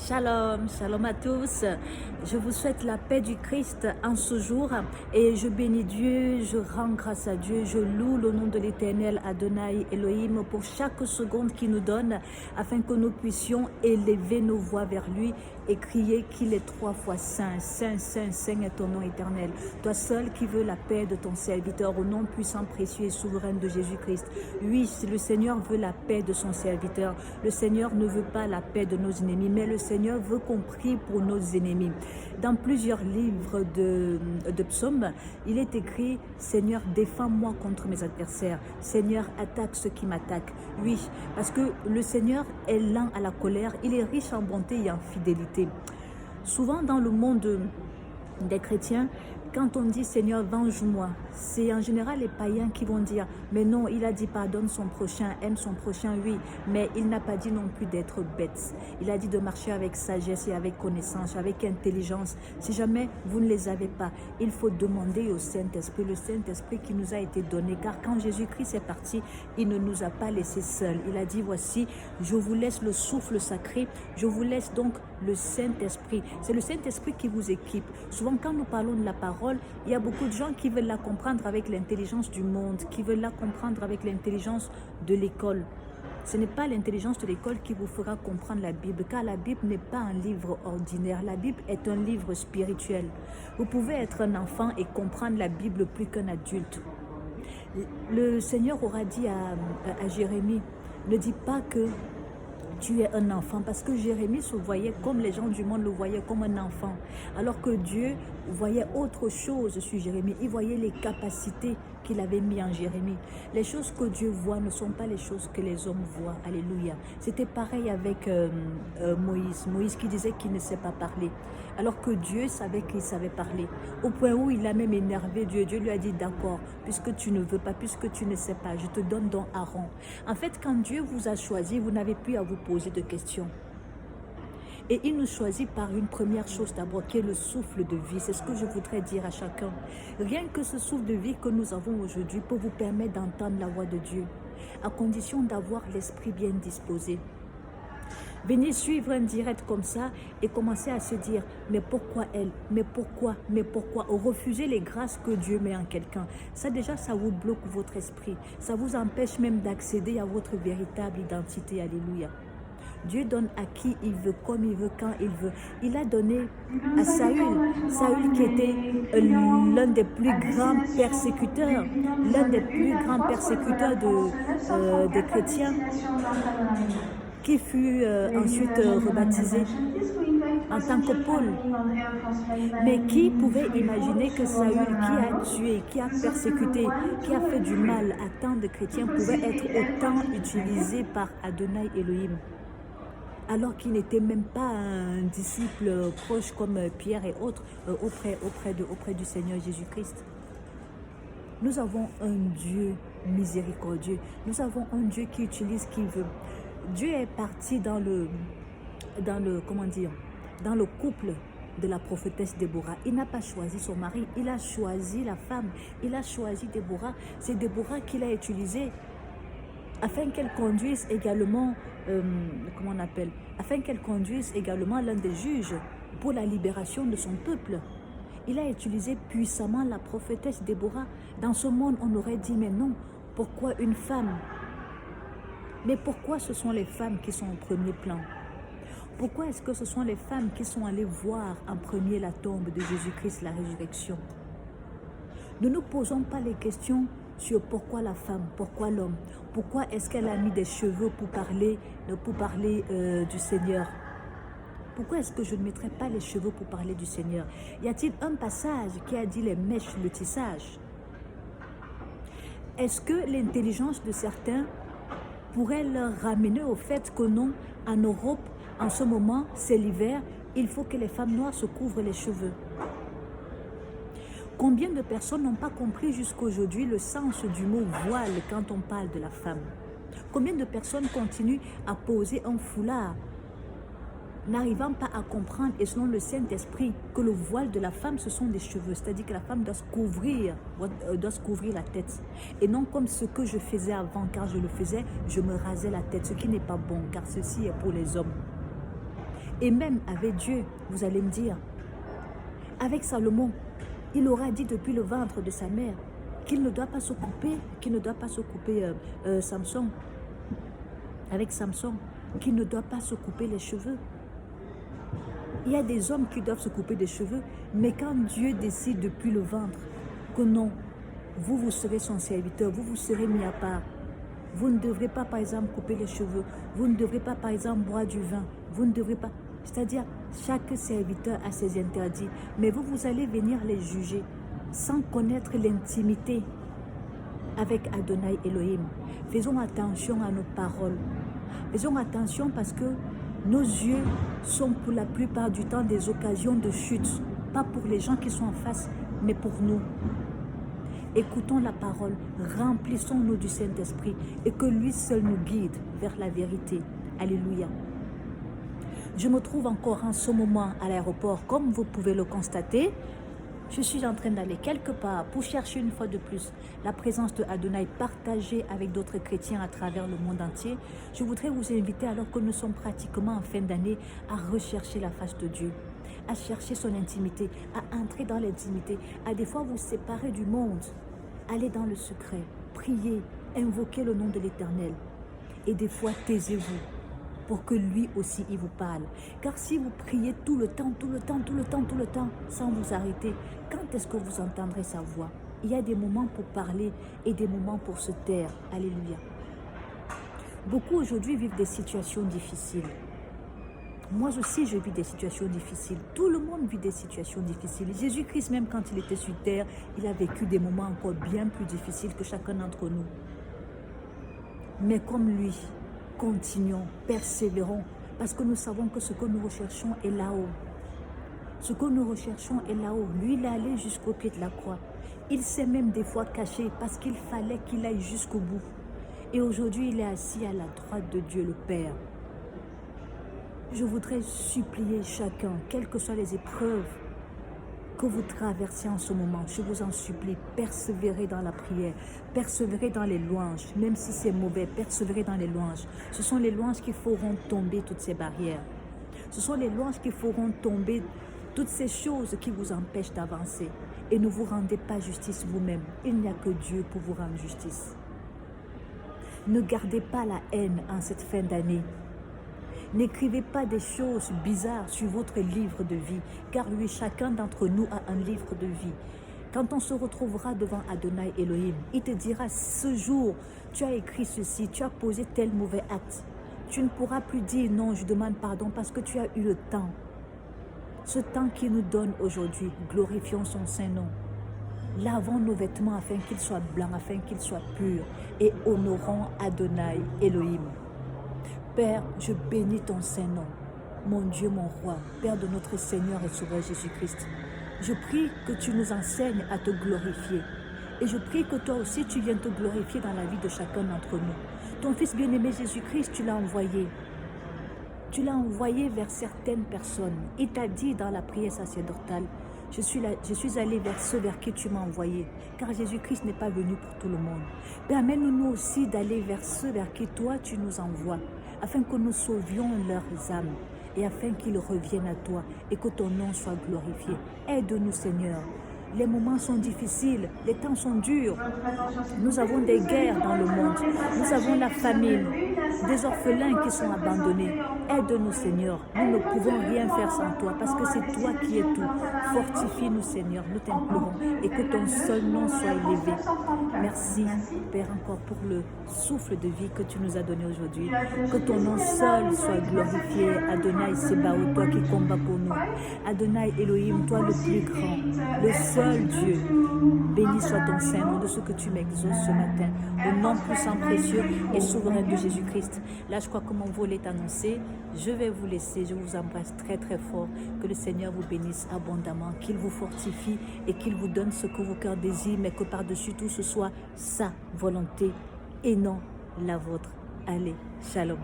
Shalom, shalom à tous. Je vous souhaite la paix du Christ en ce jour et je bénis Dieu, je rends grâce à Dieu, je loue le nom de l'Éternel Adonai Elohim pour chaque seconde qu'il nous donne afin que nous puissions élever nos voix vers lui et crier qu'il est trois fois saint, saint, saint, saint est ton nom éternel. Toi seul qui veux la paix de ton serviteur au nom puissant, précieux et souverain de Jésus-Christ. Oui, le Seigneur veut la paix de son serviteur. Le Seigneur ne veut pas la paix de nos ennemis, mais le Seigneur veut qu'on prie pour nos ennemis. Dans plusieurs livres de psaumes, il est écrit « Seigneur, défends-moi contre mes adversaires. Seigneur, attaque ceux qui m'attaquent. » Oui, parce que le Seigneur est lent à la colère, il est riche en bonté et en fidélité. Souvent dans le monde des chrétiens, quand on dit Seigneur venge-moi, c'est en général les païens qui vont dire mais non, il a dit pardonne son prochain, aime son prochain, oui, mais il n'a pas dit non plus d'être bête. Il a dit de marcher avec sagesse et avec connaissance, avec intelligence. Si jamais vous ne les avez pas, il faut demander au Saint-Esprit, le Saint-Esprit qui nous a été donné, car quand Jésus-Christ est parti, il ne nous a pas laissés seuls. Il a dit voici, je vous laisse le souffle sacré, je vous laisse donc le Saint-Esprit. C'est le Saint-Esprit qui vous équipe. Souvent quand nous parlons de la parole, il y a beaucoup de gens qui veulent la comprendre avec l'intelligence du monde, qui veulent la comprendre avec l'intelligence de l'école. Ce n'est pas l'intelligence de l'école qui vous fera comprendre la Bible, car la Bible n'est pas un livre ordinaire. La Bible est un livre spirituel. Vous pouvez être un enfant et comprendre la Bible plus qu'un adulte. Le Seigneur aura dit à Jérémie, ne dis pas que tu es un enfant, parce que Jérémie se voyait comme les gens du monde le voyaient, comme un enfant, alors que Dieu voyait autre chose sur Jérémie. Il voyait les capacités qu'il avait mis en Jérémie. Les choses que Dieu voit ne sont pas les choses que les hommes voient. Alléluia. C'était pareil avec Moïse qui disait qu'il ne sait pas parler, alors que Dieu savait qu'il savait parler, au point où il a même énervé Dieu. Dieu lui a dit d'accord, puisque tu ne veux pas, puisque tu ne sais pas, je te donne donc Aaron. En fait, quand Dieu vous a choisi, vous n'avez plus à vous poser de questions. Et il nous choisit par une première chose d'abord, qui est le souffle de vie. C'est ce que je voudrais dire à chacun. Rien que ce souffle de vie que nous avons aujourd'hui peut vous permettre d'entendre la voix de Dieu, à condition d'avoir l'esprit bien disposé. Venez suivre un direct comme ça et commencer à se dire mais pourquoi elle, mais pourquoi, refuser les grâces que Dieu met en quelqu'un. Ça déjà, ça vous bloque votre esprit, ça vous empêche même d'accéder à votre véritable identité. Alléluia. Dieu donne à qui il veut, comme il veut, quand il veut. Il a donné à Saül qui était l'un des plus grands persécuteurs, des chrétiens, qui fut ensuite rebaptisé en tant que Paul. Mais qui pouvait imaginer que Saül, qui a tué, qui a persécuté, qui a fait du mal à tant de chrétiens, pouvait être autant utilisé par Adonai Elohim, alors qu'il n'était même pas un disciple proche comme Pierre et autres auprès du Seigneur Jésus-Christ. Nous avons un Dieu miséricordieux. Nous avons un Dieu qui utilise qui veut. Dieu est parti dans le couple de la prophétesse Déborah. Il n'a pas choisi son mari, il a choisi la femme, il a choisi Déborah. C'est Déborah qu'il a utilisée afin qu'elle conduise également, afin qu'elle conduise également l'un des juges pour la libération de son peuple. Il a utilisé puissamment la prophétesse Déborah. Dans ce monde, on aurait dit mais non, pourquoi une femme? Mais pourquoi ce sont les femmes qui sont au premier plan? Pourquoi est-ce que ce sont les femmes qui sont allées voir en premier la tombe de Jésus-Christ, la résurrection? Ne nous posons pas les questions sur pourquoi la femme, pourquoi l'homme, pourquoi est-ce qu'elle a mis des cheveux pour parler du Seigneur? Pourquoi est-ce que je ne mettrai pas les cheveux pour parler du Seigneur? Y a-t-il un passage qui a dit les mèches, le tissage? Est-ce que l'intelligence de certains pourrait leur ramener au fait que non, en Europe, en ce moment, c'est l'hiver, il faut que les femmes noires se couvrent les cheveux? Combien de personnes n'ont pas compris jusqu'aujourd'hui le sens du mot voile quand on parle de la femme? Combien de personnes continuent à poser un foulard, n'arrivant pas à comprendre, et selon le Saint-Esprit, que le voile de la femme, ce sont des cheveux. C'est-à-dire que la femme doit se couvrir la tête. Et non comme ce que je faisais avant, car je le faisais, je me rasais la tête, ce qui n'est pas bon, car ceci est pour les hommes. Et même avec Dieu, vous allez me dire, avec Salomon, il aura dit depuis le ventre de sa mère qu'il ne doit pas se couper, Samson, avec Samson, qu'il ne doit pas se couper les cheveux. Il y a des hommes qui doivent se couper des cheveux, mais quand Dieu décide depuis le ventre que non, vous serez son serviteur, vous serez mis à part. Vous ne devrez pas, par exemple, couper les cheveux. Vous ne devrez pas, par exemple, boire du vin. Vous ne devrez pas... C'est-à-dire, chaque serviteur a ses interdits. Mais vous allez venir les juger sans connaître l'intimité avec Adonai Elohim. Faisons attention à nos paroles. Faisons attention parce que nos yeux sont pour la plupart du temps des occasions de chute. Pas pour les gens qui sont en face, mais pour nous. Écoutons la parole, remplissons-nous du Saint-Esprit et que lui seul nous guide vers la vérité. Alléluia. Je me trouve encore en ce moment à l'aéroport, comme vous pouvez le constater. Je suis en train d'aller quelque part pour chercher une fois de plus la présence de Adonai partagée avec d'autres chrétiens à travers le monde entier. Je voudrais vous inviter, alors que nous sommes pratiquement en fin d'année, à rechercher la face de Dieu, à chercher son intimité, à entrer dans l'intimité, à des fois vous séparer du monde. Allez dans le secret, priez, invoquez le nom de l'Éternel. Et des fois, taisez-vous pour que lui aussi, il vous parle. Car si vous priez tout le temps, sans vous arrêter, quand est-ce que vous entendrez sa voix? Il y a des moments pour parler et des moments pour se taire. Alléluia. Beaucoup aujourd'hui vivent des situations difficiles. Moi aussi, je vis des situations difficiles. Tout le monde vit des situations difficiles. Jésus-Christ, même quand il était sur terre, il a vécu des moments encore bien plus difficiles que chacun d'entre nous. Mais comme lui, continuons, persévérons, parce que nous savons que ce que nous recherchons est là-haut. Ce que nous recherchons est là-haut. Lui, il est allé jusqu'au pied de la croix. Il s'est même des fois caché parce qu'il fallait qu'il aille jusqu'au bout. Et aujourd'hui, il est assis à la droite de Dieu le Père. Je voudrais supplier chacun, quelles que soient les épreuves que vous traversez en ce moment, je vous en supplie, persévérez dans la prière, persévérez dans les louanges, même si c'est mauvais, persévérez dans les louanges. Ce sont les louanges qui feront tomber toutes ces barrières. Ce sont les louanges qui feront tomber toutes ces choses qui vous empêchent d'avancer. Et ne vous rendez pas justice vous-même. Il n'y a que Dieu pour vous rendre justice. Ne gardez pas la haine en cette fin d'année. N'écrivez pas des choses bizarres sur votre livre de vie, car lui, chacun d'entre nous a un livre de vie. Quand on se retrouvera devant Adonai Elohim, il te dira, ce jour, tu as écrit ceci, tu as posé tel mauvais acte. Tu ne pourras plus dire non, je demande pardon parce que tu as eu le temps. Ce temps qu'il nous donne aujourd'hui, glorifions son Saint-Nom. Lavons nos vêtements afin qu'ils soient blancs, afin qu'ils soient purs, et honorons Adonai Elohim. Père, je bénis ton Saint-Nom, mon Dieu, mon Roi, Père de notre Seigneur et Sauveur Jésus-Christ. Je prie que tu nous enseignes à te glorifier. Et je prie que toi aussi, tu viennes te glorifier dans la vie de chacun d'entre nous. Ton Fils bien-aimé Jésus-Christ, tu l'as envoyé. Tu l'as envoyé vers certaines personnes. Il t'a dit dans la prière sacerdotale, je suis allé vers ceux vers qui tu m'as envoyé, car Jésus-Christ n'est pas venu pour tout le monde. Permets-nous aussi d'aller vers ceux vers qui toi tu nous envoies, afin que nous sauvions leurs âmes et afin qu'ils reviennent à toi et que ton nom soit glorifié. Aide-nous, Seigneur. Les moments sont difficiles, les temps sont durs. Nous avons des guerres dans le monde. Nous avons la famine, des orphelins qui sont abandonnés. Aide-nous, Seigneur. Nous ne pouvons rien faire sans toi parce que c'est toi qui es tout. Fortifie-nous, Seigneur. Nous t'implorons et que ton seul nom soit élevé. Merci, Père, encore pour le souffle de vie que tu nous as donné aujourd'hui. Que ton nom seul soit glorifié. Adonai Sebaoth, toi qui combats pour nous. Adonai Elohim, toi le plus grand, le seul Dieu. Béni soit ton Saint-Nom de ce que tu m'exauces ce matin. Au nom puissant, précieux et souverain de Jésus-Christ. Là, je crois que mon vol est annoncé. Je vais vous laisser. Je vous embrasse très très fort. Que le Seigneur vous bénisse abondamment, qu'il vous fortifie et qu'il vous donne ce que vos cœurs désirent, mais que par-dessus tout ce soit sa volonté et non la vôtre. Allez, shalom.